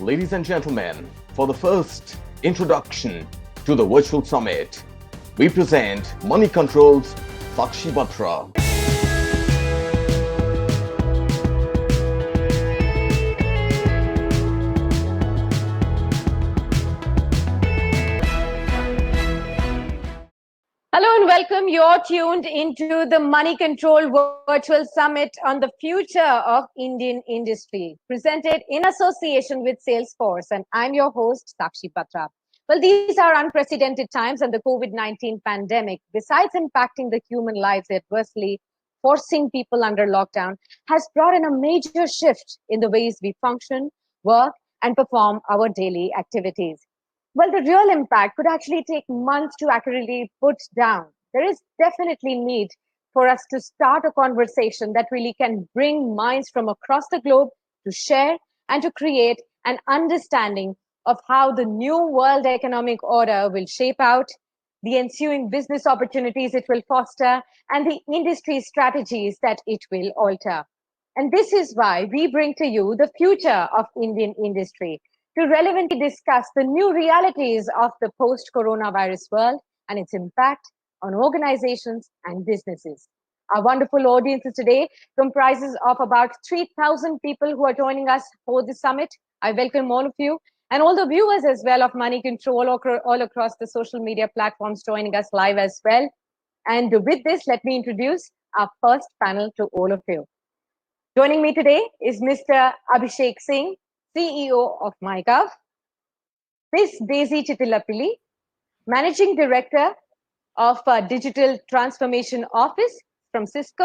ladies and gentlemen, for the first introduction to the Virtual Summit, we present Moneycontrol's Sakshi Batra. Hello and welcome. You're tuned into the Moneycontrol Virtual Summit on the future of Indian industry, presented in association with Salesforce. And I'm your host, Sakshi Batra. Well, these are unprecedented times, and the COVID-19 pandemic, besides impacting the human lives adversely, forcing people under lockdown, has brought in a major shift in the ways we function, work, and perform our daily activities. Well, the real impact could actually take months to accurately put down. There is definitely need for us to start a conversation that really can bring minds from across the globe to share and to create an understanding of how the new world economic order will shape out, the ensuing business opportunities it will foster, and the industry strategies that it will alter. And this is why we bring to you the future of Indian industry, to relevantly discuss the new realities of the post-coronavirus world and its impact on organizations and businesses. Our wonderful audience today comprises of about 3,000 people who are joining us for the summit. I welcome all of you and all the viewers as well of Moneycontrol all across the social media platforms joining us live as well. And with this, let me introduce our first panel to all of you. Joining me today is Mr. Abhishek Singh, CEO of MyGov, Ms. Daisy Chitilapilli, Managing Director of Digital Transformation Office from Cisco,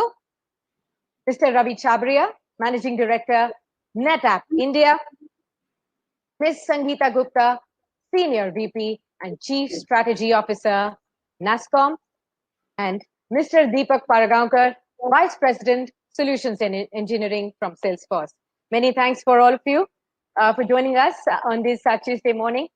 Mr. Ravi Chabria, Managing Director, NetApp India, Ms. Sangeeta Gupta, Senior VP and Chief Strategy Officer, NASSCOM, and Mr. Deepak Paragaonkar, Vice President, Solutions and Engineering from Salesforce. Many thanks for all of you for joining us on this Tuesday morning.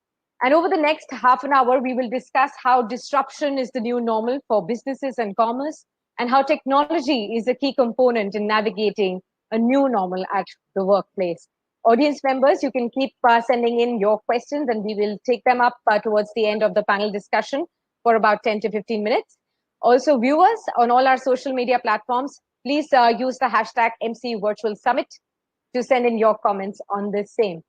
And over the next half an hour, we will discuss how disruption is the new normal for businesses and commerce, and how technology is a key component in navigating a new normal at the workplace. Audience members, you can keep sending in your questions, and we will take them up towards the end of the panel discussion for about 10 to 15 minutes. Also, viewers on all our social media platforms, please use the hashtag MC Virtual Summit to send in your comments on the same.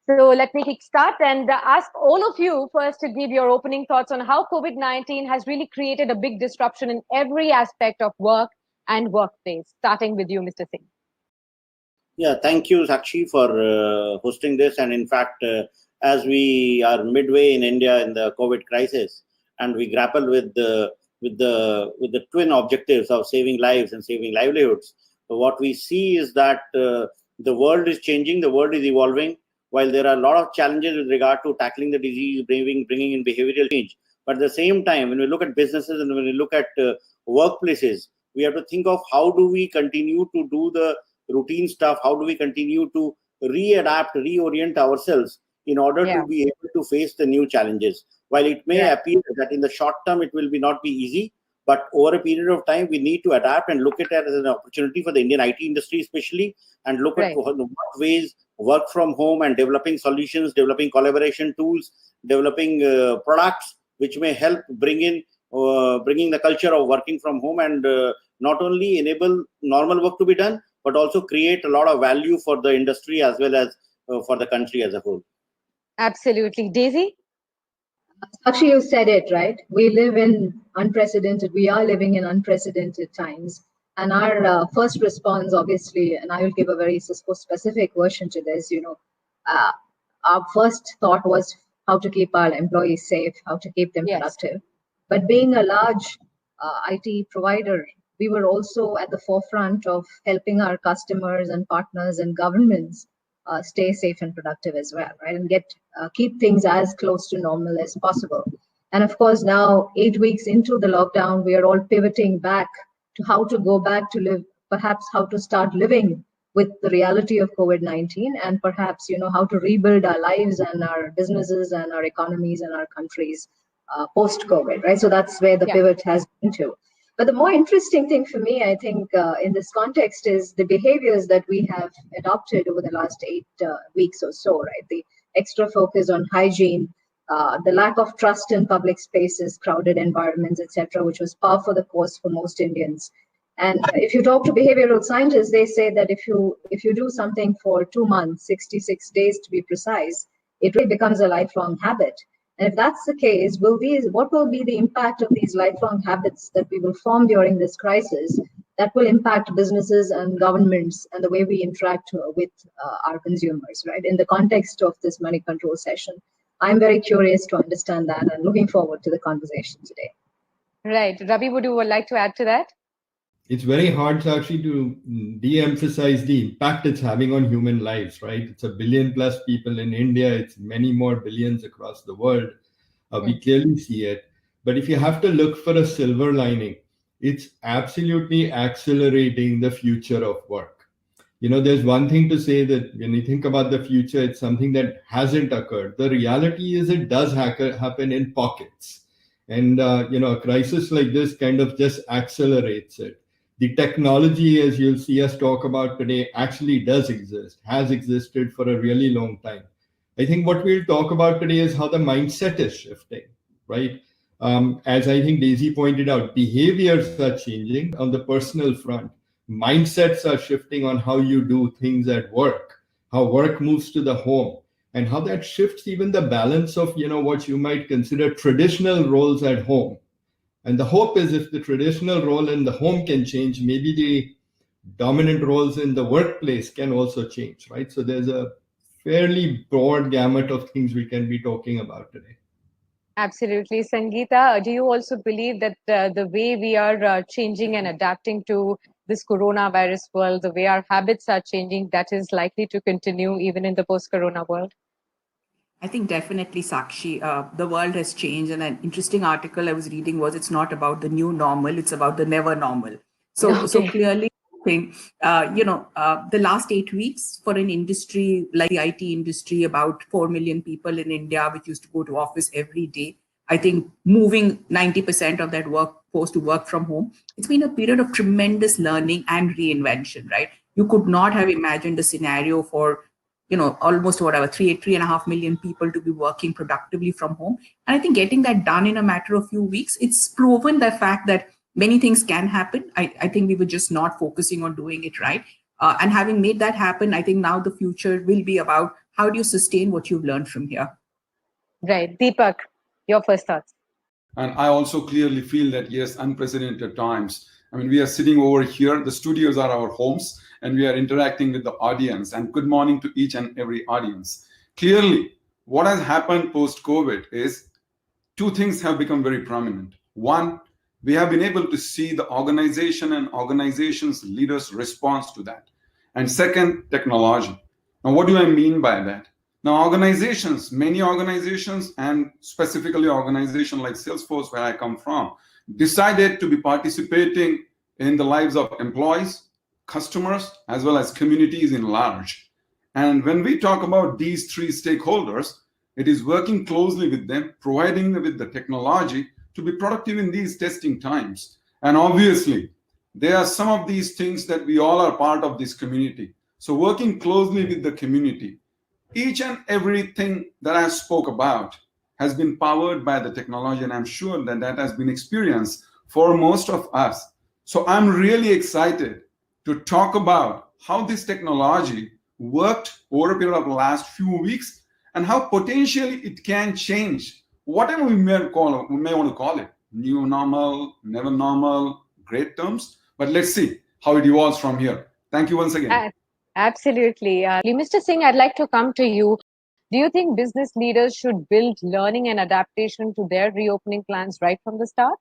So let me kickstart and ask all of you first to give your opening thoughts on how COVID-19 has really created a big disruption in every aspect of work and workplace. Starting with you, Mr. Singh. Yeah, thank you, Sakshi, for hosting this. And in fact, as we are midway in India in the COVID crisis, and we grapple with the twin objectives of saving lives and saving livelihoods, what we see is that the world is changing, the world is evolving. While there are a lot of challenges with regard to tackling the disease, bringing in behavioral change, but at the same time, when we look at businesses and when we look at workplaces, we have to think of how do we continue to do the routine stuff, how do we continue to reorient ourselves in order to be able to face the new challenges. While it may appear that in the short term it will not be easy, but over a period of time, we need to adapt and look at it as an opportunity for the Indian IT industry especially, and look at what ways work from home and developing solutions, developing collaboration tools, developing products which may help bringing the culture of working from home and not only enable normal work to be done, but also create a lot of value for the industry as well as for the country as a whole. Absolutely. Daisy? Actually, you said it, right? We are living in unprecedented times. And our first response, obviously, and I will give a very specific version to this, our first thought was how to keep our employees safe, how to keep them productive. But being a large IT provider, we were also at the forefront of helping our customers and partners and governments stay safe and productive as well, right? And keep things as close to normal as possible. And of course, now 8 weeks into the lockdown, we are all pivoting back to how to go back to live, perhaps how to start living with the reality of COVID-19, and perhaps, how to rebuild our lives and our businesses and our economies and our countries post-COVID, right? So that's where the pivot has been to. But the more interesting thing for me, I think, in this context is the behaviors that we have adopted over the last 8 weeks or so, right? extra focus on hygiene, the lack of trust in public spaces, crowded environments, etc., which was par for the course for most Indians. And if you talk to behavioral scientists, they say that if you do something for 2 months, 66 days to be precise, it really becomes a lifelong habit. And if that's the case, what will be the impact of these lifelong habits that we will form during this crisis that will impact businesses and governments and the way we interact with our consumers, right? In the context of this money control session, I'm very curious to understand that and looking forward to the conversation today. Right. Ravi, would you like to add to that? It's very hard actually to de-emphasize the impact it's having on human lives, right? It's 1 billion plus people in India. It's many more billions across the world. We clearly see it. But if you have to look for a silver lining, it's absolutely accelerating the future of work. There's one thing to say that when you think about the future, it's something that hasn't occurred. The reality is it does happen in pockets. And, a crisis like this kind of just accelerates it. The technology, as you'll see us talk about today, actually does exist, has existed for a really long time. I think what we'll talk about today is how the mindset is shifting, right? As I think Daisy pointed out, behaviors are changing on the personal front. Mindsets are shifting on how you do things at work, how work moves to the home, and how that shifts even the balance of, what you might consider traditional roles at home. And the hope is if the traditional role in the home can change, maybe the dominant roles in the workplace can also change, right? So there's a fairly broad gamut of things we can be talking about today. Absolutely. Sangeeta, do you also believe that the way we are changing and adapting to this coronavirus world, the way our habits are changing, that is likely to continue even in the post-corona world? I think definitely, Sakshi, the world has changed. And an interesting article I was reading was it's not about the new normal, it's about the never normal. So clearly, I think, the last 8 weeks for an industry like the IT industry, about 4 million people in India, which used to go to office every day, I think moving 90% of that workforce to work from home, it's been a period of tremendous learning and reinvention, right? You could not have imagined a scenario for almost 3.5 million people to be working productively from home. And I think getting that done in a matter of few weeks, it's proven the fact that many things can happen. I think we were just not focusing on doing it right. And having made that happen, I think now the future will be about how do you sustain what you've learned from here? Right. Deepak, your first thoughts. And I also clearly feel that, yes, unprecedented times. I mean, we are sitting over here, the studios are our homes, and we are interacting with the audience. And good morning to each and every audience. Clearly, what has happened post-COVID is 2 things have become very prominent. One, we have been able to see the organization and organizations' leaders' response to that. And second, technology. Now, what do I mean by that? Now, organizations, many organizations, and specifically organizations like Salesforce, where I come from, decided to be participating in the lives of employees, customers, as well as communities in large. And when we talk about these 3 stakeholders, it is working closely with them, providing them with the technology to be productive in these testing times. And obviously, there are some of these things that we all are part of this community. So working closely with the community, each and everything that I spoke about has been powered by the technology, and I'm sure that that has been experienced for most of us. So I'm really excited to talk about how this technology worked over a period of the last few weeks and how potentially it can change whatever we may want to call it, new normal, never normal, great terms. But let's see how it evolves from here. Thank you once again. Absolutely. Mr. Singh, I'd like to come to you. Do you think business leaders should build learning and adaptation to their reopening plans right from the start?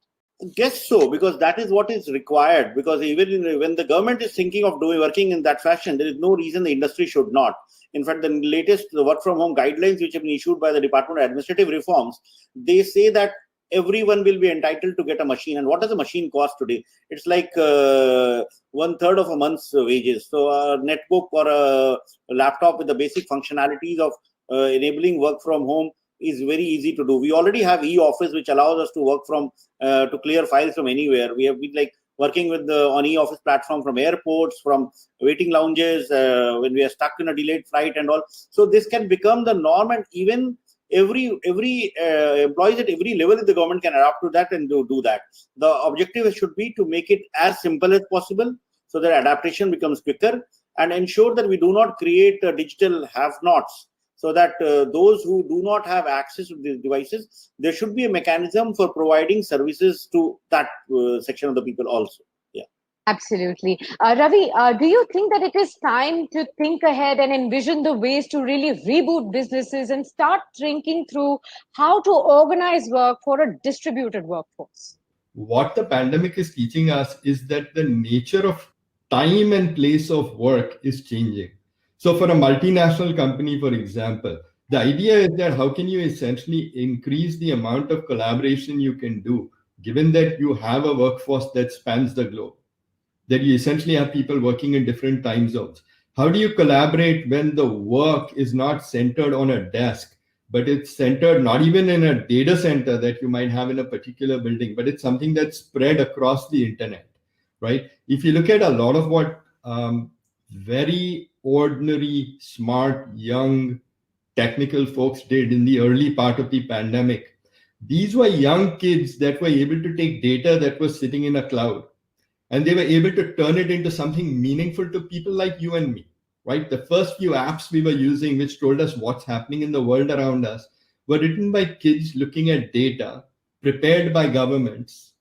Guess so, because that is what is required. Because even when the government is thinking of working in that fashion, there is no reason the industry should not. In fact, the latest work from home guidelines, which have been issued by the Department of Administrative Reforms, they say that everyone will be entitled to get a machine. And what does a machine cost today? It's like 1/3 of a month's wages. So a netbook or a laptop with the basic functionalities of enabling work from home is very easy to do. We already have e-office, which allows us to work from to clear files from anywhere. We have been like working with the on e-office platform from airports, from waiting lounges, when we are stuck in a delayed flight and all. So this can become the norm, and even every employees at every level in the government can adapt to that and do that. The objective should be to make it as simple as possible so that adaptation becomes quicker, and ensure that we do not create digital have-nots, so that those who do not have access to these devices, there should be a mechanism for providing services to that section of the people also. Yeah. Absolutely. Ravi, do you think that it is time to think ahead and envision the ways to really reboot businesses and start thinking through how to organize work for a distributed workforce? What the pandemic is teaching us is that the nature of time and place of work is changing. So for a multinational company, for example, the idea is that how can you essentially increase the amount of collaboration you can do, given that you have a workforce that spans the globe, that you essentially have people working in different time zones. How do you collaborate when the work is not centered on a desk, but it's centered not even in a data center that you might have in a particular building, but it's something that's spread across the internet, right? If you look at a lot of what very ordinary, smart, young, technical folks did in the early part of the pandemic, these were young kids that were able to take data that was sitting in a cloud, and they were able to turn it into something meaningful to people like you and me, right? The first few apps we were using, which told us what's happening in the world around us, were written by kids looking at data prepared by governments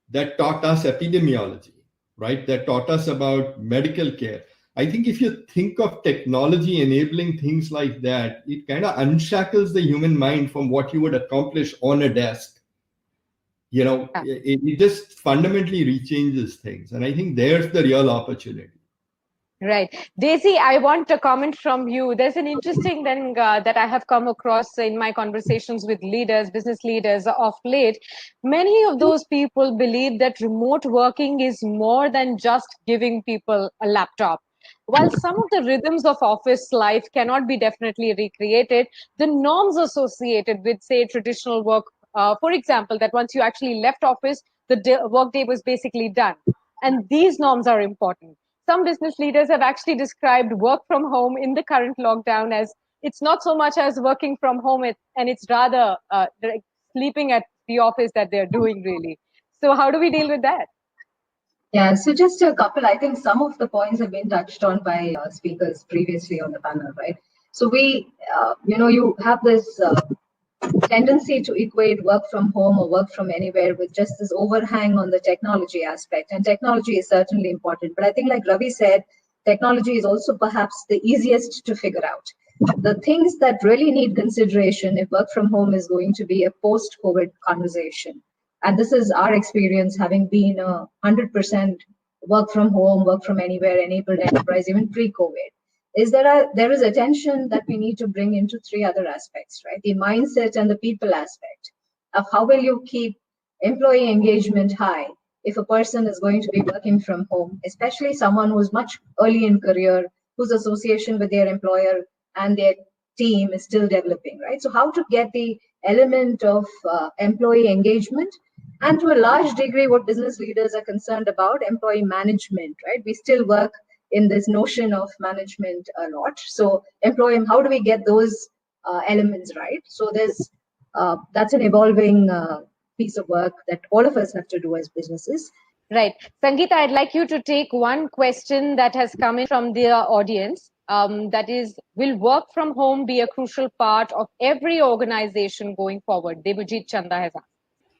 that taught us epidemiology, right? That taught us about medical care. I think if you think of technology enabling things like that, it kind of unshackles the human mind from what you would accomplish on a desk. You know, it just fundamentally rechanges things. And I think there's the real opportunity. Right. Daisy, I want a comment from you. There's an interesting thing that I have come across in my conversations with leaders, business leaders of late. Many of those people believe that remote working is more than just giving people a laptop. While some of the rhythms of office life cannot be definitely recreated, the norms associated with, say, traditional work, for example, that once you actually left office, the workday was basically done. And these norms are important. Some business leaders have actually described work from home in the current lockdown as it's not so much as working from home, and it's rather sleeping at the office that they're doing, really. So how do we deal with that? Yeah, so just a couple, I think some of the points have been touched on by speakers previously on the panel, right? So we, you have this tendency to equate work from home or work from anywhere with just this overhang on the technology aspect. And technology is certainly important. But I think, like Ravi said, technology is also perhaps the easiest to figure out. The things that really need consideration if work from home is going to be a post-COVID conversation. And this is our experience, having been a 100% work from home, work from anywhere enabled enterprise, even pre-COVID, is there is attention that we need to bring into three other aspects, right? The mindset and the people aspect of how will you keep employee engagement high if a person is going to be working from home, especially someone who's much early in career, whose association with their employer and their team is still developing, right? So how to get the element of employee engagement, and to a large degree, what business leaders are concerned about, employee management, right? We still work in this notion of management a lot. So employee, how do we get those elements right? So there's that's an evolving piece of work that all of us have to do as businesses. Right. Sangeeta, I'd like you to take one question that has come in from the audience. That is, will work from home be a crucial part of every organization going forward? Debujit Chanda has asked.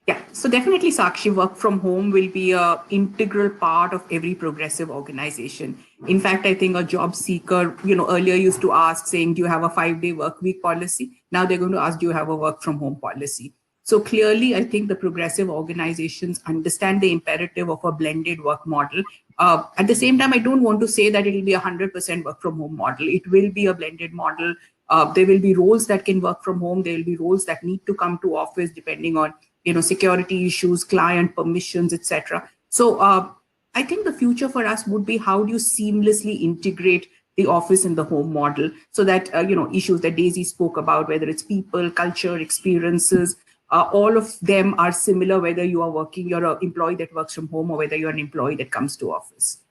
Yeah, so definitely, Sakshi, work from home will be an integral part of every progressive organization. In fact, I think a job seeker, earlier used to ask saying, do you have a 5-day work week policy? Now they're going to ask, do you have a work from home policy? So clearly, I think the progressive organizations understand the imperative of a blended work model. At the same time, I don't want to say that it will be a 100% work from home model. It will be a blended model. There will be roles that can work from home. There will be roles that need to come to office depending on security issues, client permissions, etc. So I think the future for us would be how do you seamlessly integrate the office and the home model so that, issues that Daisy spoke about, whether it's people, culture, experiences, all of them are similar, whether you're an employee that works from home or whether you're an employee that comes to office.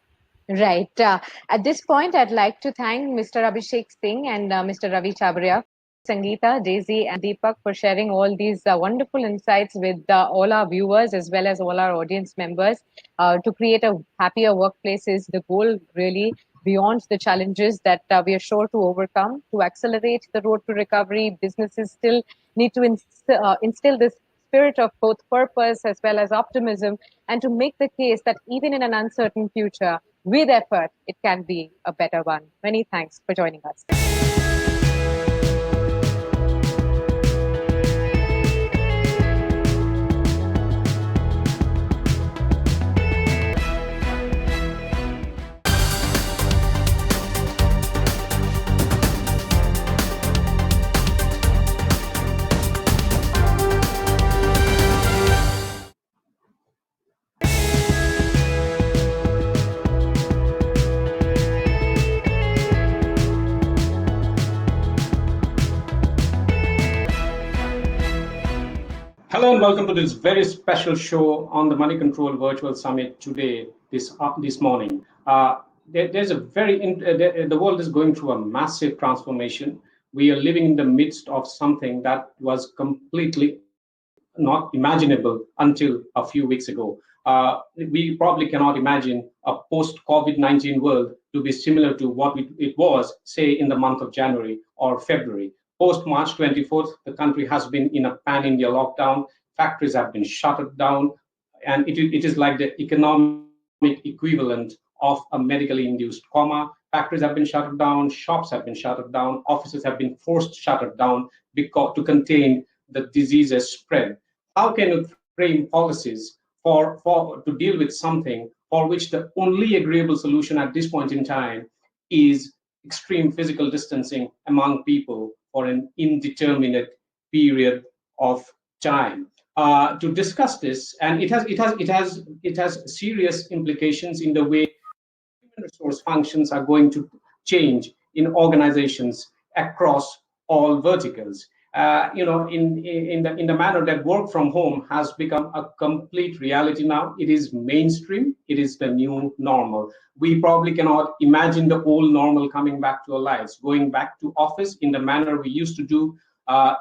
Right. At this point, I'd like to thank Mr. Abhishek Singh and Mr. Ravi Chabria, Sangeeta, Daisy, and Deepak for sharing all these wonderful insights with all our viewers as well as all our audience members. To create a happier workplace is the goal, really, beyond the challenges that we are sure to overcome. To accelerate the road to recovery, businesses still need to instill this spirit of both purpose as well as optimism, and to make the case that even in an uncertain future, with effort, it can be a better one. Many thanks for joining us. Hello and welcome to this very special show on the Moneycontrol Virtual Summit today, this morning. There's a the world is going through a massive transformation. We are living in the midst of something that was completely not imaginable until a few weeks ago. We probably cannot imagine a post-COVID-19 world to be similar to what it was, say, in the month of January or February. Post March 24th, the country has been in a pan-India lockdown. Factories have been shut down, and it is like the economic equivalent of a medically induced coma. Factories have been shut down, shops have been shut down, offices have been forced shut down to contain the disease's spread. How can you frame policies to deal with something for which the only agreeable solution at this point in time is extreme physical distancing among people for an indeterminate period of time? To discuss this, and it has serious implications in the way human resource functions are going to change in organizations across all verticals. In the manner that work from home has become a complete reality now. It is mainstream. It is the new normal. We probably cannot imagine the old normal coming back to our lives, going back to office in the manner we used to do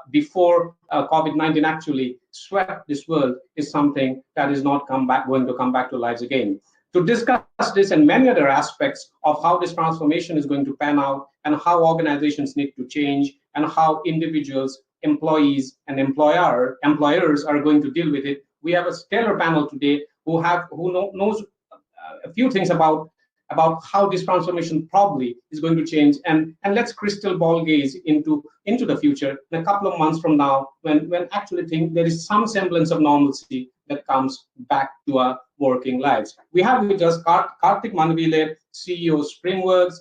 before COVID-19 actually swept this world, is something that is not going to come back to lives again. To discuss this and many other aspects of how this transformation is going to pan out and how organizations need to change and how individuals, employees, and employers are going to deal with it, we have a stellar panel today who knows a few things about how this transformation probably is going to change, and let's crystal ball gaze into the future in a couple of months from now, when actually think there is some semblance of normalcy that comes back to our working lives. We have with us Karthik Manvile, CEO Springworks,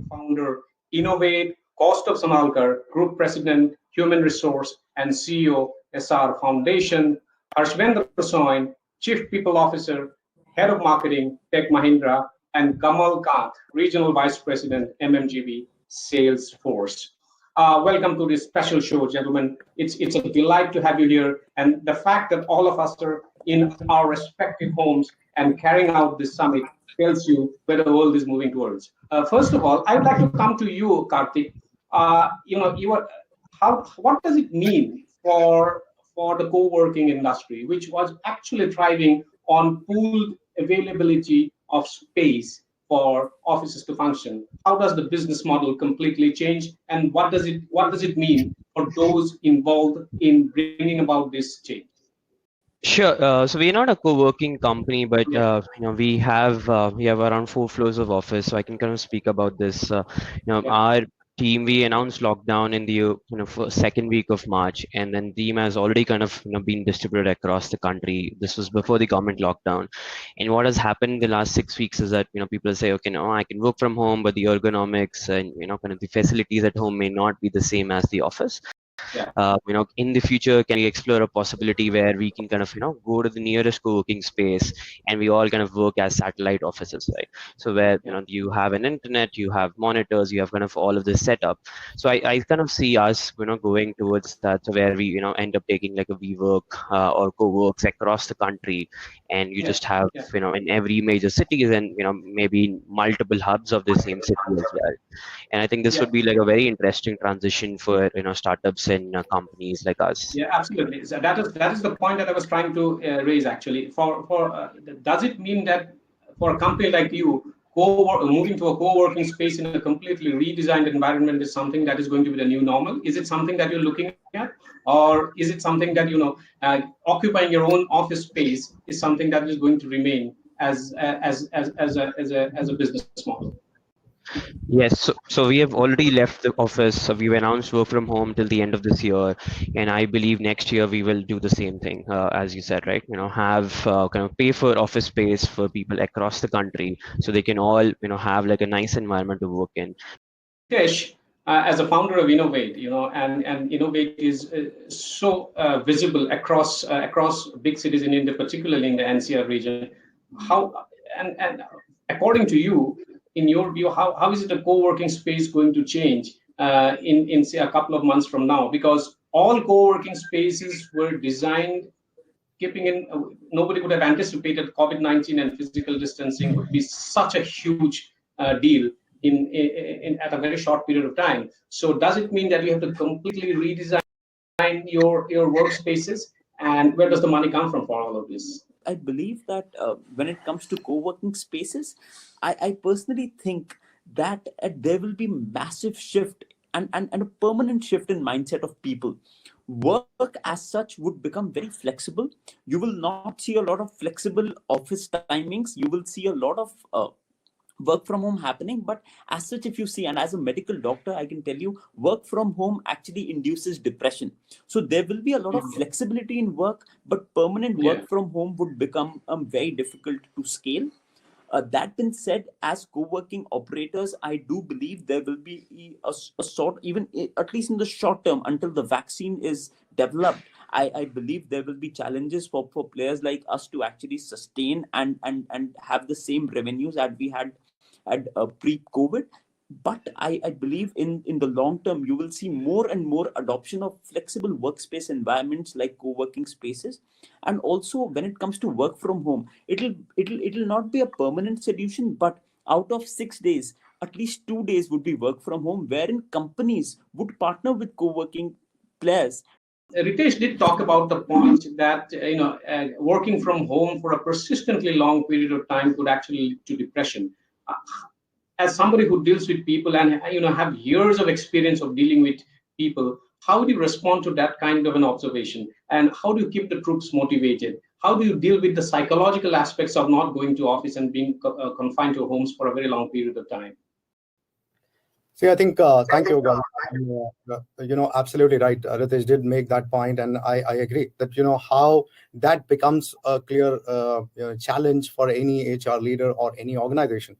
founder Innovate, Kaustav Sonalkar, Group President Human Resource and CEO SR Foundation, Harshvendra Soin, Chief People Officer, Head of Marketing, Tech Mahindra, and Kamal Kant, Regional Vice President, MMGB, Salesforce. Welcome to this special show, gentlemen. It's a delight to have you here. And the fact that all of us are in our respective homes and carrying out this summit tells you where the world is moving towards. First of all, I would like to come to you, Karthik. What does it mean for the co-working industry, which was actually thriving on pooled availability of space for offices to function? How does the business model completely change, and what does it mean for those involved in bringing about this change? Sure. So we're not a co-working company, but we have around 4 floors of office. So I can kind of speak about this. Our team, we announced lockdown in the second week of March, and then team has already kind of been distributed across the country. This was before the government lockdown, and what has happened in the last 6 weeks is that people say, okay, no, I can work from home, but the ergonomics and kind of the facilities at home may not be the same as the office. In the future, can we explore a possibility where we can kind of go to the nearest co-working space and we all kind of work as satellite offices, right? So where you have an internet, you have monitors, you have kind of all of this set up. So I kind of see us going towards that, so where we end up taking like a WeWork or co-works across the country, and you just have in every major cities, and maybe multiple hubs of the same city as well. And I think this would be like a very interesting transition for startups and companies like us. Yeah, absolutely. So that is the point that I was trying to raise actually. Does it mean that for a company like you, moving to a co-working space in a completely redesigned environment is something that is going to be the new normal? Is it something that you're looking at, or is it something that occupying your own office space is something that is going to remain as a business model? Yes, so we have already left the office. So we've announced work from home till the end of this year, and I believe next year we will do the same thing, as you said, right? Have kind of pay for office space for people across the country, so they can all have like a nice environment to work in. Ritesh, as a founder of Innovate, and Innovate is so visible across big cities in India, particularly in the NCR region. How and according to you, in your view, how is it a co-working space going to change in say a couple of months from now? Because all co-working spaces were designed keeping in nobody could have anticipated COVID-19 and physical distancing would be such a huge deal in at a very short period of time. So does it mean that you have to completely redesign your workspaces? And where does the money come from for all of this? I believe that when it comes to co-working spaces, I personally think that there will be massive shift and a permanent shift in mindset of people. Work as such would become very flexible. You will not see a lot of flexible office timings. You will see a lot of work from home happening. But as such, if you see, and as a medical doctor, I can tell you, work from home actually induces depression. So there will be a lot of flexibility in work, but permanent work from home would become very difficult to scale. That being said, as co-working operators, I do believe there will be a sort, even at least in the short term, until the vaccine is developed, I believe there will be challenges for players like us to actually sustain and have the same revenues that we had pre-COVID. But I believe in the long term, you will see more and more adoption of flexible workspace environments like co-working spaces. And also when it comes to work from home, it'll not be a permanent solution, but out of 6 days, at least 2 days would be work from home, wherein companies would partner with co-working players. Ritesh did talk about the point that working from home for a persistently long period of time could actually lead to depression. As somebody who deals with people and have years of experience of dealing with people, how do you respond to that kind of an observation? And how do you keep the troops motivated? How do you deal with the psychological aspects of not going to office and being confined to homes for a very long period of time? See, I think, thank you, guys. Absolutely right. Ritesh did make that point, and I agree that, how that becomes a clear challenge for any HR leader or any organization.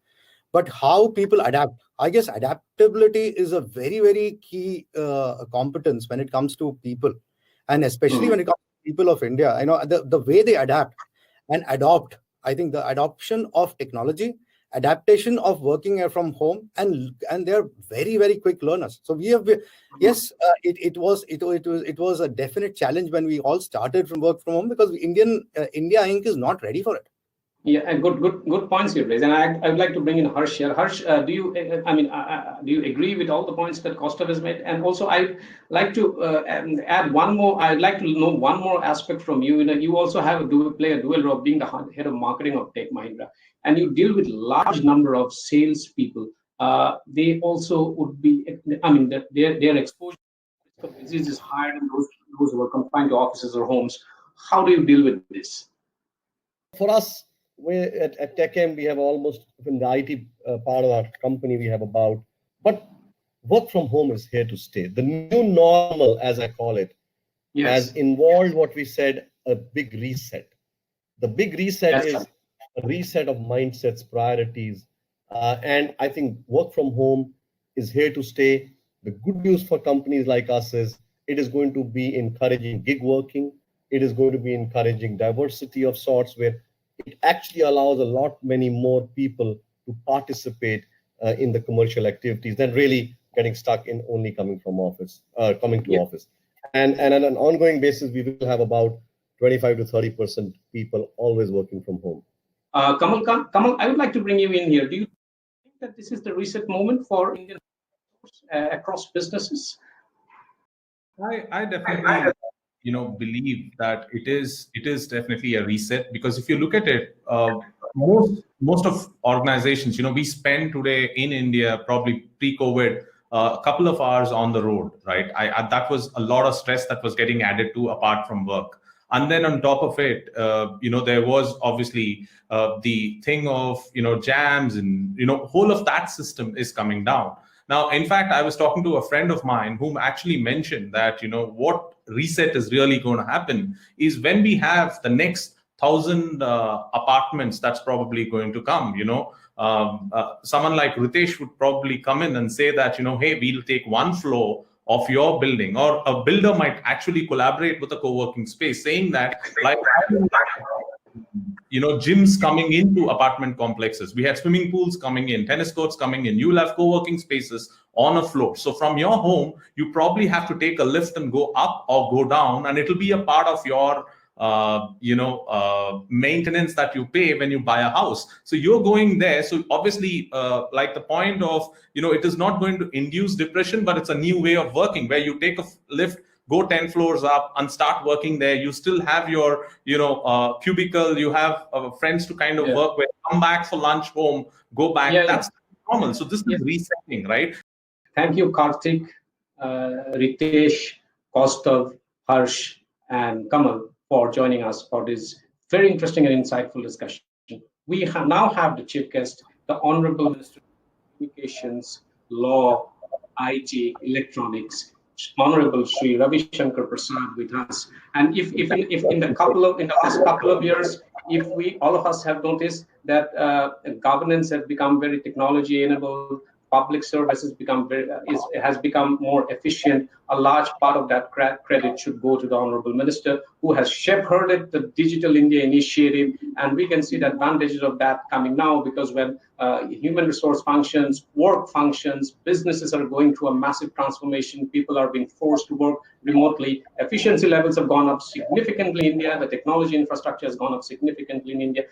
But how people adapt, I guess adaptability is a very, very key competence when it comes to people, and especially when it comes to people of India. The way they adapt and adopt, I think the adoption of technology, adaptation of working from home, and they're very, very quick learners. So we have, yes, it was a definite challenge when we all started from work from home, because India Inc. is not ready for it. Yeah, and good points you raised, and I would like to bring in Harsh here. Harsh, do you agree with all the points that Kostav has made? And also, I'd like to add one more. I'd like to know one more aspect from you. You also play a dual role, being the head of marketing of Tech Mahindra, and you deal with large number of salespeople. They also would be, their exposure to disease is higher than those who are confined to offices or homes. How do you deal with this? For us, at TechM, we have almost, in the IT part of our company, we have about, but work from home is here to stay. The new normal, as I call it, has involved what we said, a big reset. The big reset is a reset of mindsets, priorities, and I think work from home is here to stay. The good news for companies like us is It is going to be encouraging gig working. It is going to be encouraging diversity of sorts, where it actually allows a lot many more people to participate in the commercial activities than really getting stuck in only coming from office, coming to office. And on an ongoing basis, we will have about 25 to 30% people always working from home. Kamal, I would like to bring you in here. Do you think that this is the reset moment for Indian across businesses? I definitely, believe that it is definitely a reset, because if you look at it, most of organizations, we spend today in India, probably pre-COVID, a couple of hours on the road, right? That was a lot of stress that was getting added to apart from work. And then on top of it, there was obviously the thing of, jams and, whole of that system is coming down. Now, in fact, I was talking to a friend of mine whom actually mentioned that, what reset is really going to happen is when we have the next 1,000 apartments that's probably going to come, someone like Ritesh would probably come in and say that, hey, we'll take one floor of your building, or a builder might actually collaborate with a co-working space, saying that, like, gyms coming into apartment complexes. We had swimming pools coming in, tennis courts coming in. You'll have co-working spaces on a floor. So from your home, you probably have to take a lift and go up or go down, and it'll be a part of your maintenance that you pay when you buy a house. So you're going there. So obviously, like the point of, it is not going to induce depression, but it's a new way of working where you take a lift, go 10 floors up and start working there. You still have your, cubicle, you have friends to kind of work with, come back for lunch home, go back. That's normal. So this is resetting, right? Thank you, Karthik, Ritesh, Kaustav, Harsh, and Kamal for joining us for this very interesting and insightful discussion. We now have the chief guest, the Honorable Minister of Communications, Law, IT, Electronics, Honorable Sri Ravi Shankar Prasad with us. And if in the past couple of years, if we all of us have noticed that governance has become very technology enabled, public services has become more efficient, a large part of that credit should go to the Honorable Minister, who has shepherded the Digital India initiative. And we can see the advantages of that coming now, because when human resource functions, work functions, businesses are going through a massive transformation, people are being forced to work remotely, efficiency levels have gone up significantly in India, the technology infrastructure has gone up significantly in India.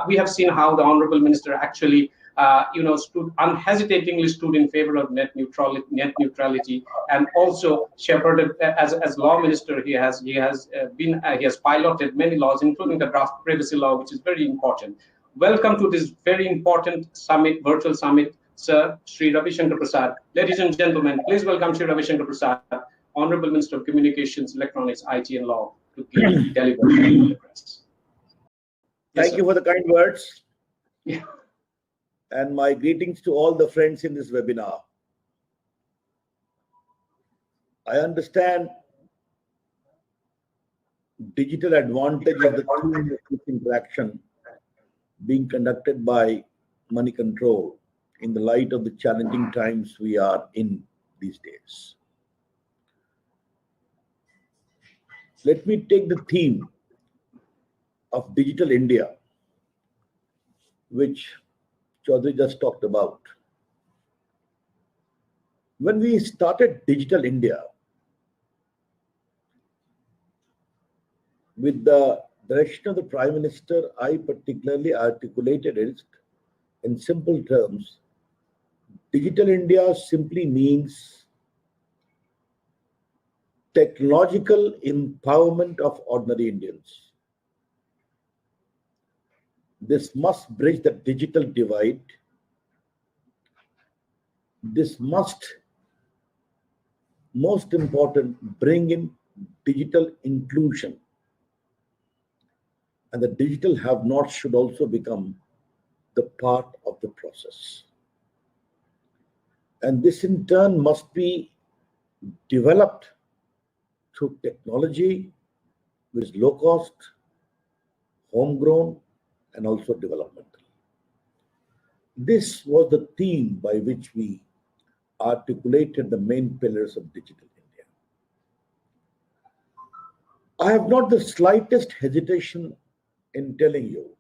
We have seen how the Honorable Minister actually unhesitatingly stood in favor of net neutrality, and also shepherded as law minister. He has piloted many laws, including the draft privacy law, which is very important. Welcome to this very important summit, virtual summit, Sir Sri Ravi Shankar Prasad. Ladies and gentlemen, please welcome Sri Ravi Shankar Prasad, Honorable Minister of Communications, Electronics, IT, and Law, to deliver the address. Thank you for the kind words. Yeah. And my greetings to all the friends in this webinar. I understand digital advantage of the two interaction being conducted by Moneycontrol in the light of the challenging times we are in these days. Let me take the theme of Digital India, which Chaudhary just talked about. When we started Digital India, with the direction of the Prime Minister, I particularly articulated it in simple terms. Digital India simply means technological empowerment of ordinary Indians. This must bridge the digital divide. This must, most important, bring in digital inclusion. And the digital have-nots should also become the part of the process. And this in turn must be developed through technology, which is low cost, homegrown, and also developmental. This was the theme by which we articulated the main pillars of Digital India. I have not the slightest hesitation in telling you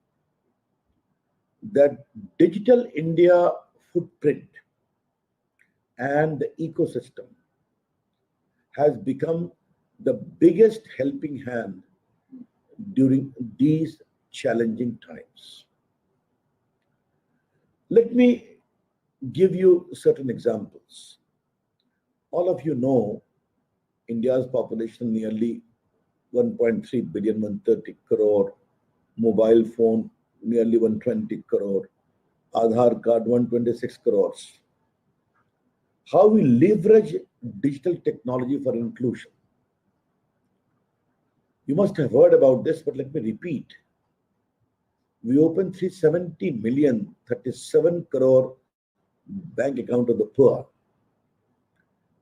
that Digital India footprint and the ecosystem has become the biggest helping hand during these challenging times. Let me give you certain examples. All of you know India's population nearly 1.3 billion, 130 crore, mobile phone nearly 120 crore, Aadhaar card 126 crores. How we leverage digital technology for inclusion. You must have heard about this, but let me repeat. We opened 370 million, 37 crore bank account of the poor.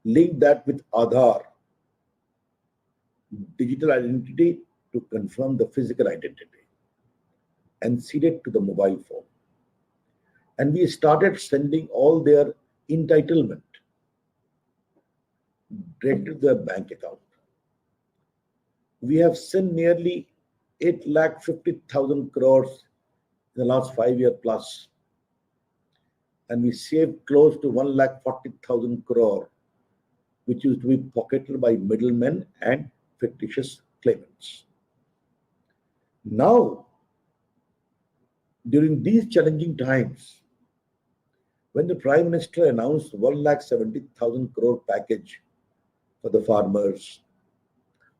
Link that with Aadhaar, digital identity to confirm the physical identity, and seed it to the mobile phone. And we started sending all their entitlement directly to their bank account. We have sent nearly 8,50,000 crores in the last 5 year plus. And we saved close to 1,40,000 crore, which used to be pocketed by middlemen and fictitious claimants. Now, during these challenging times, when the Prime Minister announced 1,70,000 crore package for the farmers,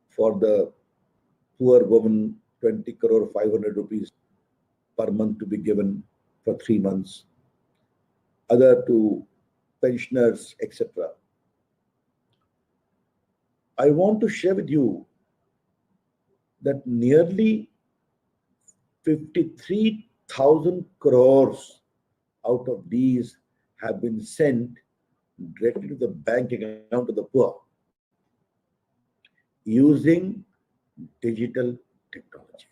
for the poor woman, 20 crore 500 rupees per month to be given for 3 months, other to pensioners, etc. I want to share with you that nearly 53,000 crores out of these have been sent directly to the bank account of the poor using digital technology.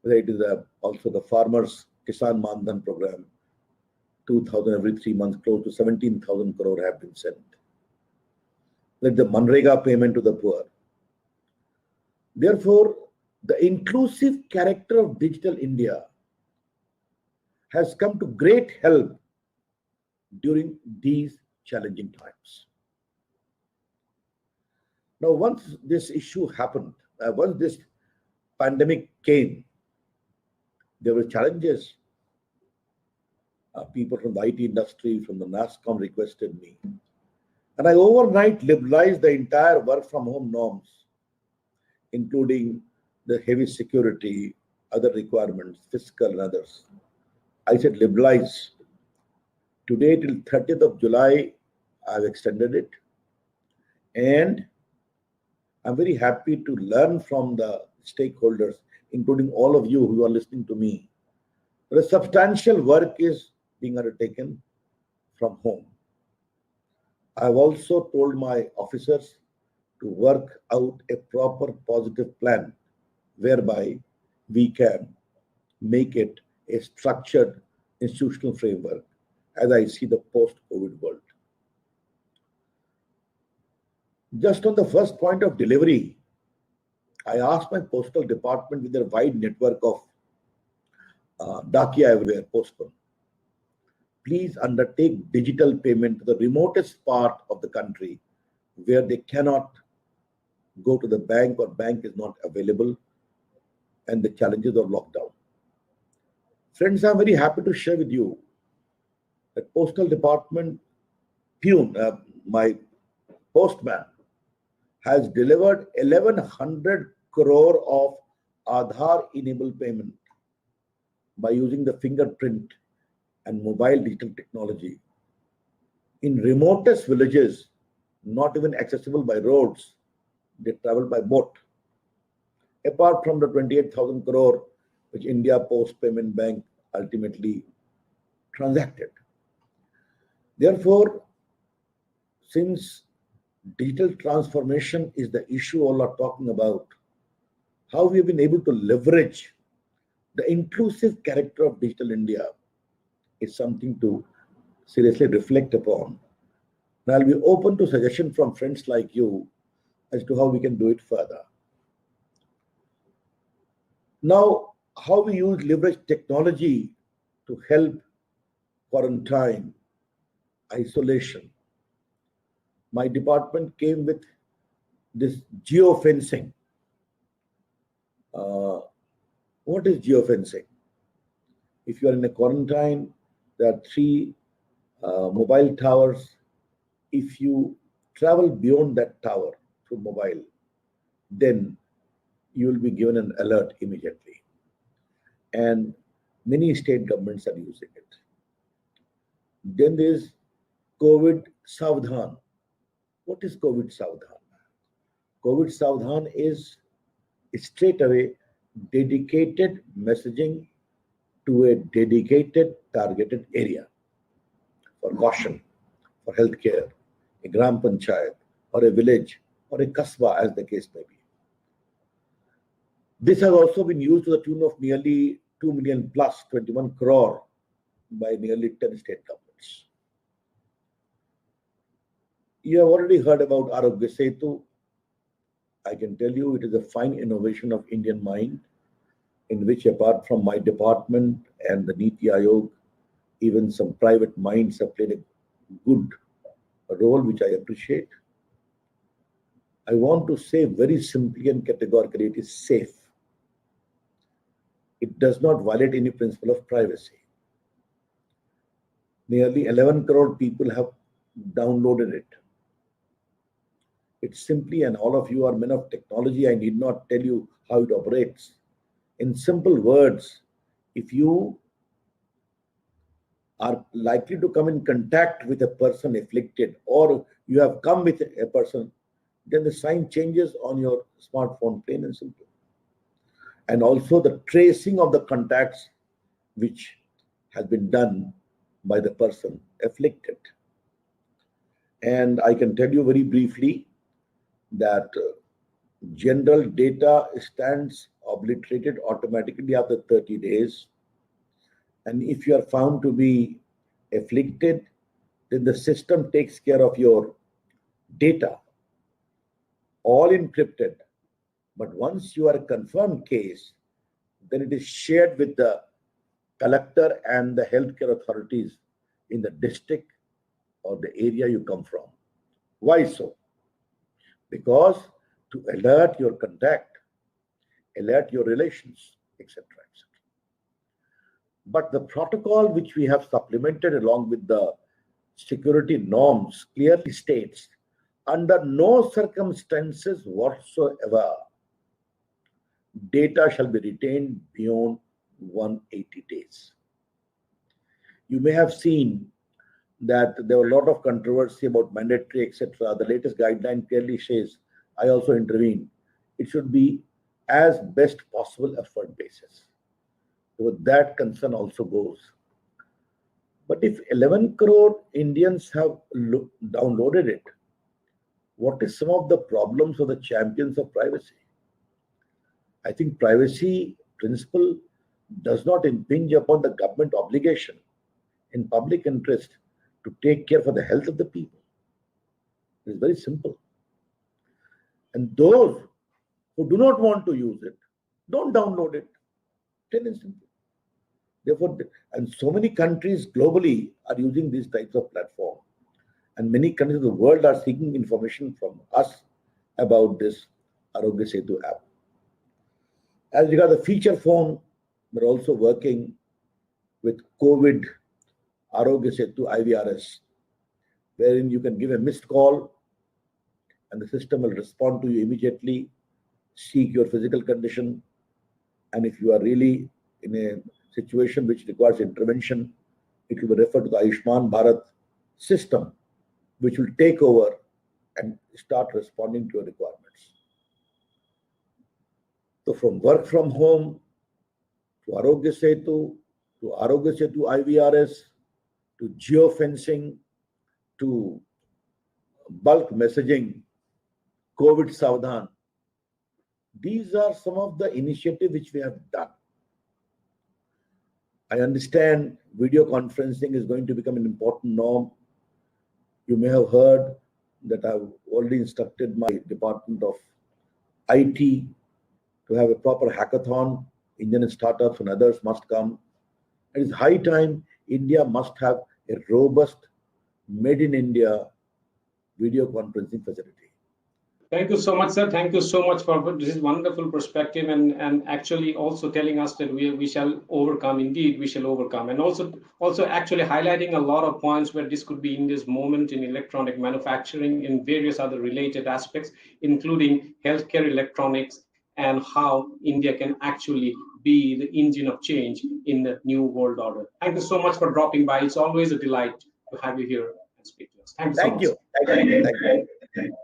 Whether it is also the farmers Kisan Mandhan program, 2,000 every 3 months, close to 17,000 crore have been sent. Like the Manrega payment to the poor. Therefore, the inclusive character of Digital India has come to great help during these challenging times. Now, once this issue happened, once this pandemic came, there were challenges. People from the IT industry, from the NASSCOM requested me. And I overnight liberalized the entire work from home norms, including the heavy security, other requirements, fiscal and others. I said liberalize. Today till 30th of July, I've extended it. And I'm very happy to learn from the stakeholders, including all of you who are listening to me. But a substantial work is being undertaken from home. I've also told my officers to work out a proper positive plan whereby we can make it a structured institutional framework as I see the post-COVID world. Just on the first point of delivery, I asked my postal department with their wide network of Dakia everywhere, postman, please undertake digital payment to the remotest part of the country where they cannot go to the bank or bank is not available and the challenges of lockdown. Friends, I'm very happy to share with you that postal department peon, my postman, has delivered 1,100 crore of Aadhaar enabled payment by using the fingerprint and mobile digital technology in remotest villages, not even accessible by roads. They travel by boat. Apart from the 28,000 crore which India Post Payment Bank ultimately transacted. Therefore, since digital transformation is the issue all are talking about, how we have been able to leverage the inclusive character of Digital India is something to seriously reflect upon. And I'll be open to suggestion from friends like you as to how we can do it further. Now, how we leverage technology to help quarantine, isolation. My department came with this geofencing. What is geofencing? If you are in a quarantine, there are 3 mobile towers. If you travel beyond that tower through mobile, then you will be given an alert immediately. And many state governments are using it. Then there is COVID Savdhan. What is COVID Savdhan? COVID Savdhan is straight away dedicated messaging to a dedicated targeted area for caution, for healthcare, a gram panchayat, or a village, or a kasbah, as the case may be. This has also been used to the tune of nearly 2 million plus, 21 crore by nearly 10 state governments. You have already heard about Aarogya Setu. I can tell you it is a fine innovation of Indian mind, in which apart from my department and the Niti Aayog, even some private minds have played a good role, which I appreciate. I want to say very simply and categorically, it is safe. It does not violate any principle of privacy. Nearly 11 crore people have downloaded it. It's simply, and all of you are men of technology, I need not tell you how it operates. In simple words, if you are likely to come in contact with a person afflicted, or you have come with a person, then the sign changes on your smartphone, plain and simple. And also the tracing of the contacts which has been done by the person afflicted. And I can tell you very briefly that general data stands obliterated automatically after 30 days. And if you are found to be afflicted, then the system takes care of your data, all encrypted. But once you are a confirmed case, then it is shared with the collector and the healthcare authorities in the district or the area you come from. Why so? Because to alert your contact, alert your relations, etc., etc. But the protocol which we have supplemented along with the security norms clearly states, under no circumstances whatsoever, data shall be retained beyond 180 days. You may have seen that there were a lot of controversy about mandatory, etc. The latest guideline clearly says, I also intervene, it should be as best possible effort basis. So that concern also goes. But if 11 crore Indians have downloaded it, what is some of the problems of the champions of privacy? I think privacy principle does not impinge upon the government obligation in public interest to take care for the health of the people. It's very simple. And those who do not want to use it, don't download it. Plain and simple. Therefore, and so many countries globally are using these types of platforms. And many countries of the world are seeking information from us about this Aarogya Setu app. As regards the feature phone, we're also working with COVID Aarogya Setu IVRS, wherein you can give a missed call and the system will respond to you immediately, seek your physical condition, and if you are really in a situation which requires intervention, it will be referred to the Ayushman Bharat system, which will take over and start responding to your requirements. So from work from home to Aarogya Setu, to Aarogya Setu IVRS, to geofencing, to bulk messaging, COVID Savdhan, these are some of the initiatives which we have done. I understand video conferencing is going to become an important norm. You may have heard that I've already instructed my department of IT to have a proper hackathon Indian startups and others must come. It is high time India must have a robust made in India video conferencing facility. Thank you so much, sir. Thank you so much for this wonderful perspective and actually also telling us that we shall overcome. Indeed, we shall overcome. And also actually highlighting a lot of points where this could be in this moment in electronic manufacturing, in various other related aspects, including healthcare electronics, and how India can actually be the engine of change in the new world order. Thank you so much for dropping by. It's always a delight to have you here and speak to us. Thank you so much. Thank you. Thank you.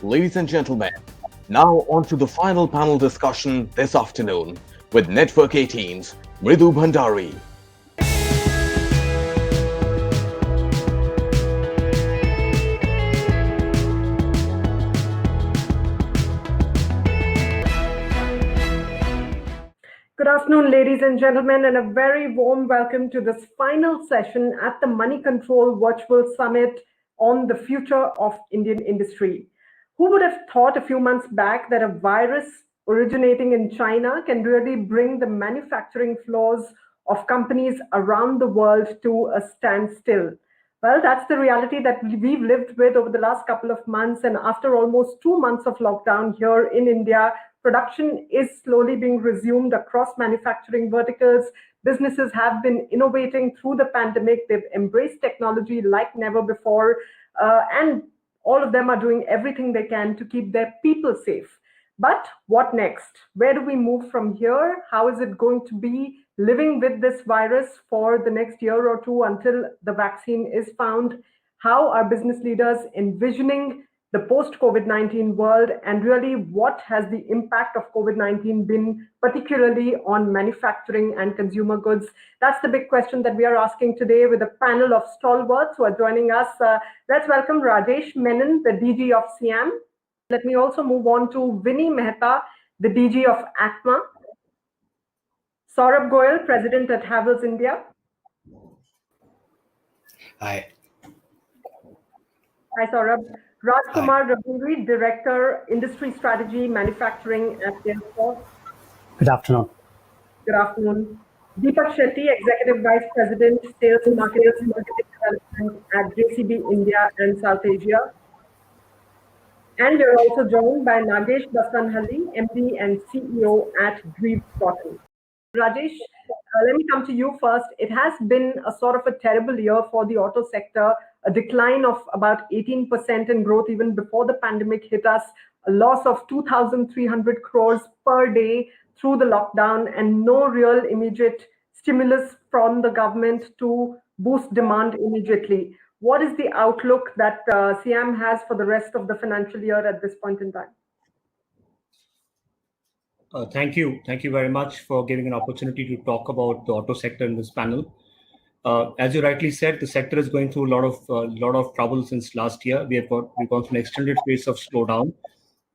Ladies and gentlemen, now on to the final panel discussion this afternoon with Network 18's Mridu Bhandari. Good afternoon, ladies and gentlemen, and a very warm welcome to this final session at the Moneycontrol Virtual Summit on the future of Indian industry. Who would have thought a few months back that a virus originating in China can really bring the manufacturing floors of companies around the world to a standstill? Well, that's the reality that we've lived with over the last couple of months. And after almost 2 months of lockdown here in India, production is slowly being resumed across manufacturing verticals. Businesses have been innovating through the pandemic. They've embraced technology like never before. And all of them are doing everything they can to keep their people safe. But what next? Where do we move from here? How is it going to be living with this virus for the next year or two until the vaccine is found? How are business leaders envisioning the post-COVID-19 world, and really what has the impact of COVID-19 been, particularly on manufacturing and consumer goods? That's the big question that we are asking today with a panel of stalwarts who are joining us. Let's welcome Rajesh Menon, the DG of SIAM. Let me also move on to Vinny Mehta, the DG of ATMA. Saurabh Goyal, President at Havells India. Hi. Hi, Saurabh. Rajkumar Raburi, Director, Industry Strategy, Manufacturing at Salesforce. Good afternoon. Good afternoon. Deepak Shetty, Executive Vice President, Sales Marketing Development at JCB India and South Asia. And we're also joined by Nagesh Basanhalli, MD and CEO at Grieve Cotton. Rajesh, let me come to you first. It has been a sort of a terrible year for the auto sector, a decline of about 18% in growth even before the pandemic hit us, a loss of 2,300 crores per day through the lockdown, and no real immediate stimulus from the government to boost demand immediately. What is the outlook that SIAM has for the rest of the financial year at this point in time? Thank you. Thank you very much for giving an opportunity to talk about the auto sector in this panel. As you rightly said, the sector is going through a lot of trouble since last year. We've gone through an extended phase of slowdown.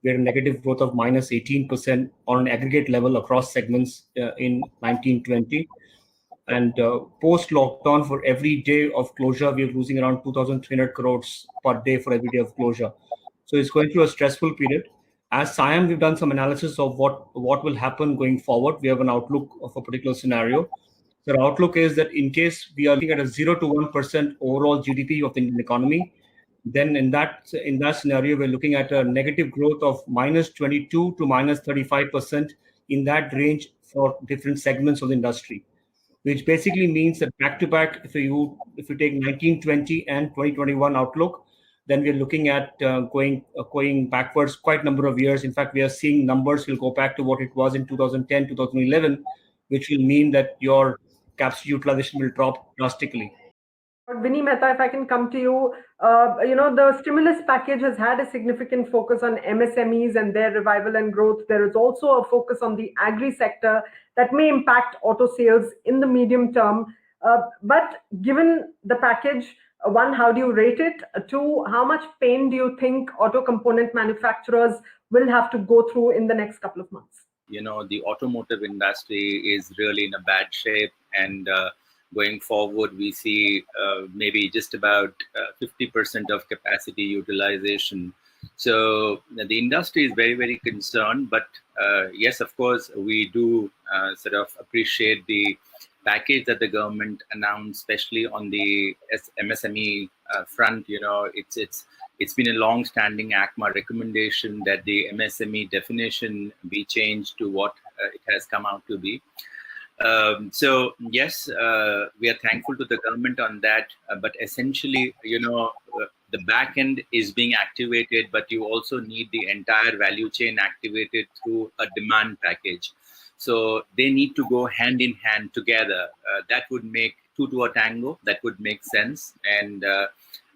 We had a negative growth of minus 18% on an aggregate level across segments in 1920. And post-lockdown, for every day of closure, we're losing around 2,300 crores per day for every day of closure. So it's going through a stressful period. As SIAM, we've done some analysis of what will happen going forward. We have an outlook of a particular scenario. The outlook is that in case we are looking at a 0 to 1% overall GDP of the Indian economy, then in that scenario, we're looking at a negative growth of minus 22 to minus 35% in that range for different segments of the industry, which basically means that back to back, if you take 1920 and 2021 outlook, then we're looking at going backwards quite a number of years. In fact, we are seeing numbers will go back to what it was in 2010, 2011, which will mean that your capacity utilization will drop drastically. Vinny Mehta, if I can come to you, the stimulus package has had a significant focus on MSMEs and their revival and growth. There is also a focus on the agri sector that may impact auto sales in the medium term. But given the package, one, how do you rate it? Two, how much pain do you think auto component manufacturers will have to go through in the next couple of months? the automotive industry is really in a bad shape, and going forward, we see maybe just about 50% of capacity utilization. So the industry is very, very concerned. But yes, of course, we do sort of appreciate the package that the government announced, especially on the MSME front. It's been a long-standing ACMA recommendation that the MSME definition be changed to what it has come out to be. So yes, we are thankful to the government on that. But essentially, the back end is being activated, but you also need the entire value chain activated through a demand package. So they need to go hand in hand together. That would make two to a tango. That would make sense. And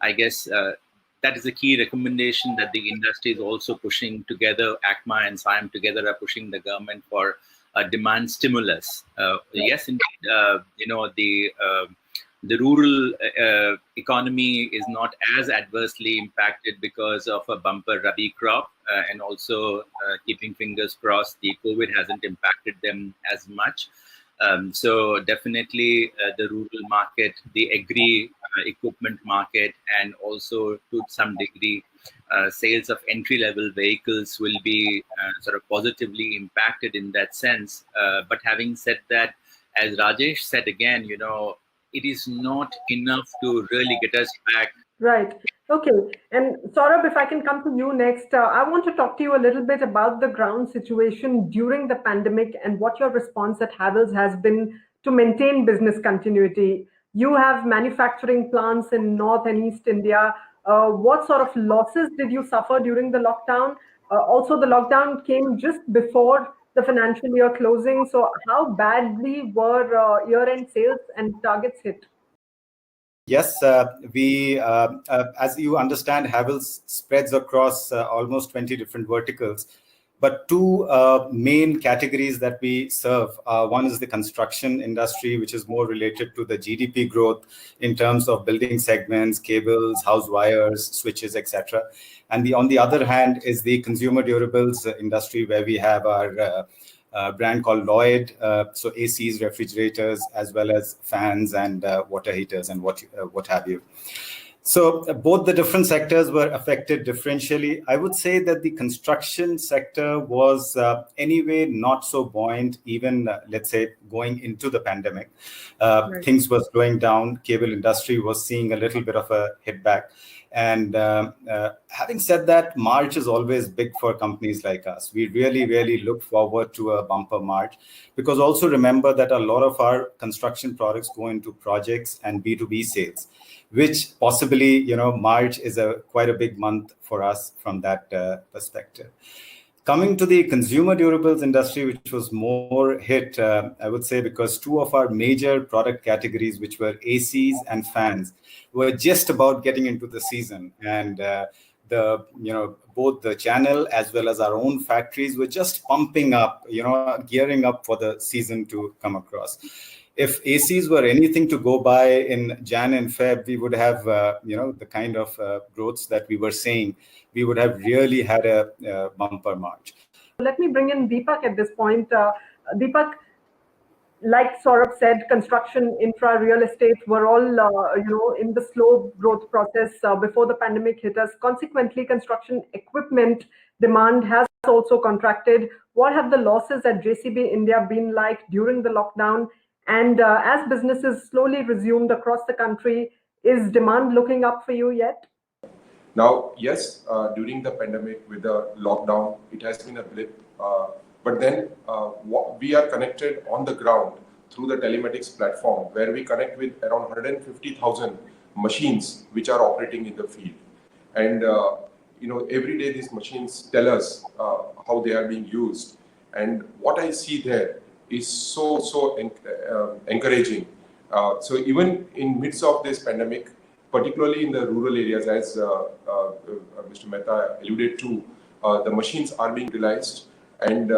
I guess that is a key recommendation that the industry is also pushing together. ACMA and SIAM together are pushing the government for a demand stimulus. Yes, indeed, the rural economy is not as adversely impacted because of a bumper Rabi crop, and also keeping fingers crossed, the COVID hasn't impacted them as much. So definitely the rural market, the agri equipment market, and also to some degree sales of entry-level vehicles will be sort of positively impacted in that sense. But having said that, as Rajesh said again, it is not enough to really get us back. Right. Okay. And Saurabh, if I can come to you next, I want to talk to you a little bit about the ground situation during the pandemic and what your response at Havells has been to maintain business continuity. You have manufacturing plants in North and East India. What sort of losses did you suffer during the lockdown? Also, the lockdown came just before the financial year closing. So how badly were year-end sales and targets hit? Yes, as you understand, Havells spreads across almost 20 different verticals. But two main categories that we serve, one is the construction industry, which is more related to the GDP growth in terms of building segments, cables, house wires, switches, etc. And on the other hand is the consumer durables industry, where we have our brand called Lloyd, so ACs, refrigerators, as well as fans and water heaters and what have you. So both the different sectors were affected differentially. I would say that the construction sector was anyway not so buoyant, even let's say going into the pandemic. Right. Things were slowing down. Cable industry was seeing a little bit of a hit back. And having said that, March is always big for companies like us. We really look forward to a bumper March, because also remember that a lot of our construction products go into projects and B2B sales, which possibly, March is quite a big month for us from that perspective. Coming to the consumer durables industry, which was more hit, I would say, because two of our major product categories, which were ACs and fans, were just about getting into the season. And both the channel as well as our own factories were just pumping up, gearing up for the season to come across. If ACs were anything to go by in Jan and Feb, we would have, the kind of growths that we were seeing. We would have really had a bumper March. Let me bring in Deepak at this point. Deepak, like Saurabh said, construction, infra, real estate were all, in the slow growth process before the pandemic hit us. Consequently, construction equipment demand has also contracted. What have the losses at JCB India been like during the lockdown? And as businesses slowly resumed across the country, is demand looking up for you yet? Now, yes, during the pandemic with the lockdown, it has been a blip. But then we are connected on the ground through the telematics platform, where we connect with around 150,000 machines which are operating in the field. And every day these machines tell us how they are being used. And what I see there is so encouraging. So even in midst of this pandemic, particularly in the rural areas, as Mr. Mehta alluded to, the machines are being utilized, and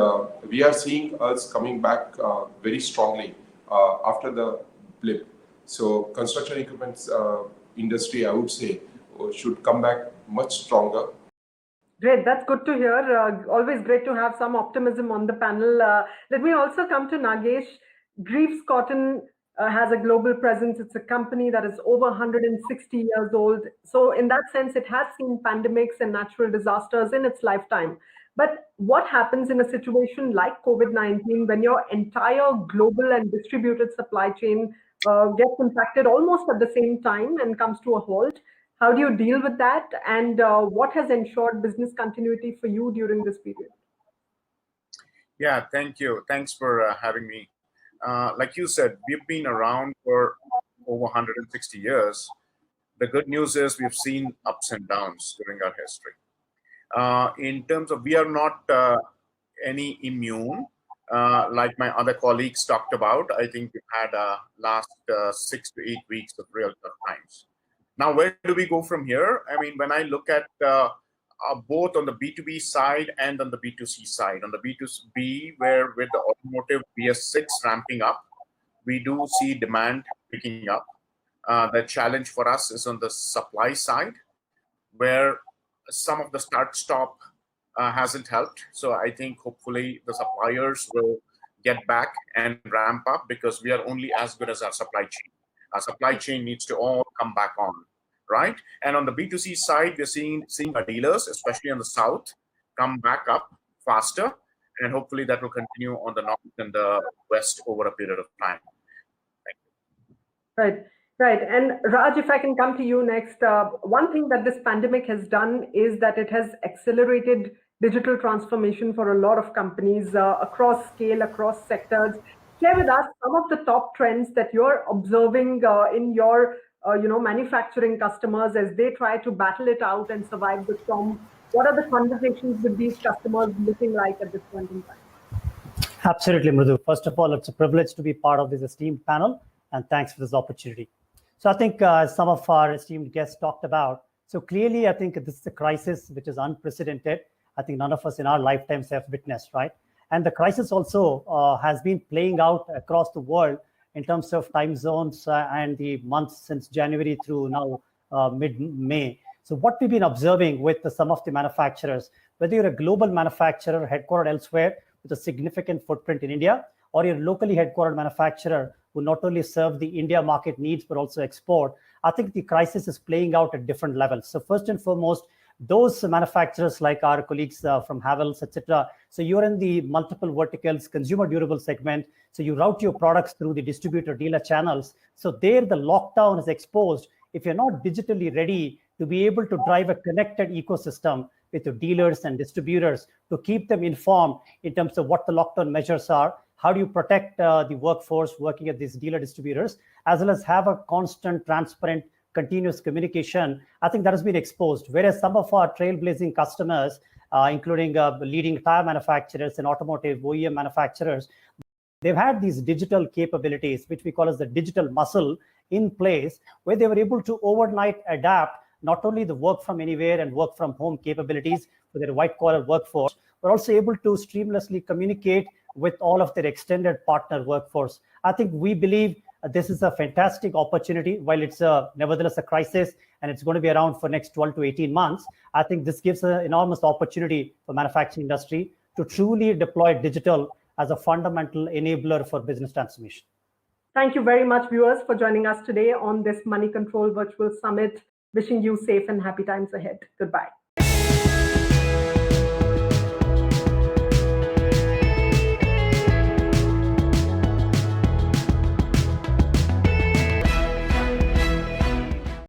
we are seeing us coming back very strongly after the blip. So construction equipment industry, I would say, should come back much stronger. Great, that's good to hear. Always great to have some optimism on the panel. Let me also come to Nagesh. Greaves Cotton has a global presence. It's a company that is over 160 years old. So in that sense, it has seen pandemics and natural disasters in its lifetime. But what happens in a situation like COVID-19 when your entire global and distributed supply chain gets impacted almost at the same time and comes to a halt? How do you deal with that? And what has ensured business continuity for you during this period? Yeah, thank you. Thanks for having me. Like you said, we've been around for over 160 years. The good news is we've seen ups and downs during our history. In terms of, we are not any immune, like my other colleagues talked about. I think we've had last 6 to 8 weeks of real tough times. Now, where do we go from here? I mean, when I look at both on the B2B side and on the B2C side, on the B2B, where with the automotive BS6 ramping up, we do see demand picking up. The challenge for us is on the supply side, where some of the start-stop hasn't helped. So I think hopefully the suppliers will get back and ramp up, because we are only as good as our supply chain. Our supply chain needs to all come back on, right? And on the B2C side, we're seeing our dealers, especially on the south, come back up faster, and hopefully that will continue on the north and the west over a period of time. Thank you. Right. Right. And Raj, if I can come to you next, one thing that this pandemic has done is that it has accelerated digital transformation for a lot of companies across scale, across sectors. Share with us some of the top trends that you're observing in your manufacturing customers as they try to battle it out and survive the storm. What are the conversations with these customers looking like at this point in time? Absolutely, Mridhu. First of all, it's a privilege to be part of this esteemed panel, and thanks for this opportunity. So I think some of our esteemed guests talked about, so clearly I think this is a crisis which is unprecedented. I think none of us in our lifetimes have witnessed, right? And the crisis also has been playing out across the world in terms of time zones and the months since January through now mid-May. So what we've been observing with some of the manufacturers, whether you're a global manufacturer headquartered elsewhere with a significant footprint in India, or you're a locally headquartered manufacturer who not only serve the India market needs, but also export, I think the crisis is playing out at different levels. So first and foremost, those manufacturers like our colleagues from Havells, etc. So you're in the multiple verticals, consumer durable segment. So you route your products through the distributor dealer channels. So there the lockdown is exposed. If you're not digitally ready to be able to drive a connected ecosystem with your dealers and distributors to keep them informed in terms of what the lockdown measures are, how do you protect the workforce working at these dealer distributors, as well as have a constant, transparent, continuous communication, I think that has been exposed. Whereas some of our trailblazing customers, including leading tire manufacturers and automotive OEM manufacturers, they've had these digital capabilities, which we call as the digital muscle in place, where they were able to overnight adapt not only the work from anywhere and work from home capabilities for their white collar workforce, but also able to seamlessly communicate with all of their extended partner workforce. I think we believe this is a fantastic opportunity. While it's nevertheless a crisis and it's going to be around for next 12 to 18 months, I think this gives an enormous opportunity for manufacturing industry to truly deploy digital as a fundamental enabler for business transformation. Thank you very much, viewers, for joining us today on this Money Control Virtual Summit. Wishing you safe and happy times ahead. Goodbye.